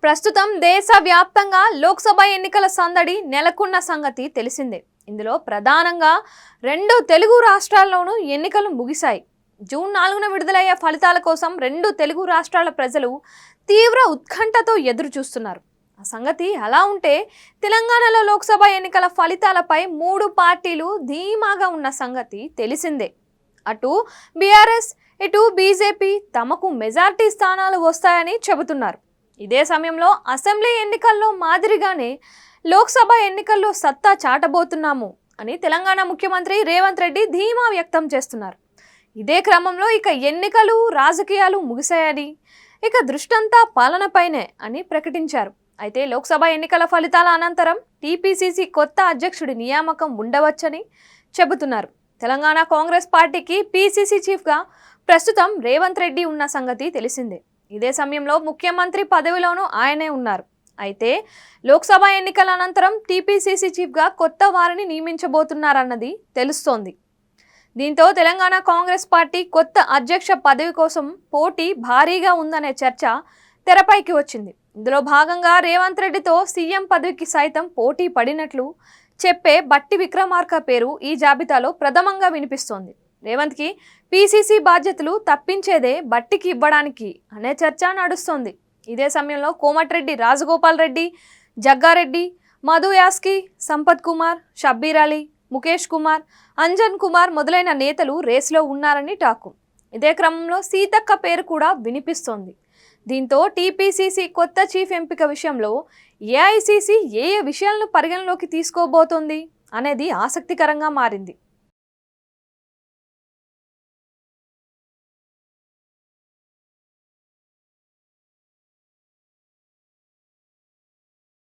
ప్రస్తుతం దేశవ్యాప్తంగా లోక్సభ ఎన్నికల సందడి నెలకొన్న సంగతి తెలిసిందే. ఇందులో ప్రధానంగా రెండు తెలుగు రాష్ట్రాల్లోనూ ఎన్నికలు ముగిశాయి. జూన్ 4న విడుదలయ్యే ఫలితాల కోసం రెండు తెలుగు రాష్ట్రాల ప్రజలు తీవ్ర ఉత్కంఠతో ఎదురు చూస్తున్నారు. ఆ సంగతి అలా ఉంటే తెలంగాణలో లోక్సభ ఎన్నికల ఫలితాలపై మూడు పార్టీలు ధీమాగా ఉన్న సంగతి తెలిసిందే. అటు బీఆర్ఎస్, ఇటు బీజేపీ తమకు మెజార్టీ స్థానాలు వస్తాయని చెబుతున్నారు. ఇదే సమయంలో అసెంబ్లీ ఎన్నికల్లో మాదిరిగానే లోక్సభ ఎన్నికల్లో సత్తా చాటబోతున్నాము అని తెలంగాణ ముఖ్యమంత్రి రేవంత్ రెడ్డి ధీమా వ్యక్తం చేస్తున్నారు. ఇదే క్రమంలో ఇక ఎన్నికలు రాజకీయాలు ముగిశాయని, ఇక దృష్టంతా పాలనపైనే అని ప్రకటించారు. అయితే లోక్సభ ఎన్నికల ఫలితాల అనంతరం టీపీసీసీ కొత్త అధ్యక్షుడి నియామకం ఉండవచ్చని చెబుతున్నారు. తెలంగాణ కాంగ్రెస్ పార్టీకి పీసీసీ చీఫ్గా ప్రస్తుతం రేవంత్ రెడ్డి ఉన్న సంగతి తెలిసిందే. ఇదే సమయంలో ముఖ్యమంత్రి పదవిలోనూ ఆయనే ఉన్నారు. అయితే లోక్సభ ఎన్నికల అనంతరం టీపీసీసీ చీఫ్గా కొత్త వారిని నియమించబోతున్నారన్నది తెలుస్తోంది. దీంతో తెలంగాణ కాంగ్రెస్ పార్టీ కొత్త అధ్యక్ష పదవి కోసం పోటీ భారీగా ఉందనే చర్చ తెరపైకి వచ్చింది. ఇందులో భాగంగా రేవంత్ రెడ్డితో సీఎం పదవికి సైతం పోటీ పడినట్లు చెప్పే బట్టి విక్రమార్క పేరు ఈ జాబితాలో ప్రథమంగా వినిపిస్తోంది. రేవంత్కి పీసీసీ బాధ్యతలు తప్పించేదే బట్టికి ఇవ్వడానికి అనే చర్చ నడుస్తోంది. ఇదే సమయంలో కోమటిరెడ్డి రాజగోపాల్ రెడ్డి, జగ్గారెడ్డి, మధు యాస్కి, సంపత్ కుమార్, షబ్బీర్ అలీ, ముఖేష్ కుమార్, అంజన్ కుమార్ మొదలైన నేతలు రేసులో ఉన్నారని టాకు. ఇదే క్రమంలో సీతక్క పేరు కూడా వినిపిస్తోంది. దీంతో టీపీసీసీ కొత్త చీఫ్ ఎంపిక విషయంలో ఏఐసీసీ ఏ విషయాలను పరిగణలోకి తీసుకోబోతోంది అనేది ఆసక్తికరంగా మారింది.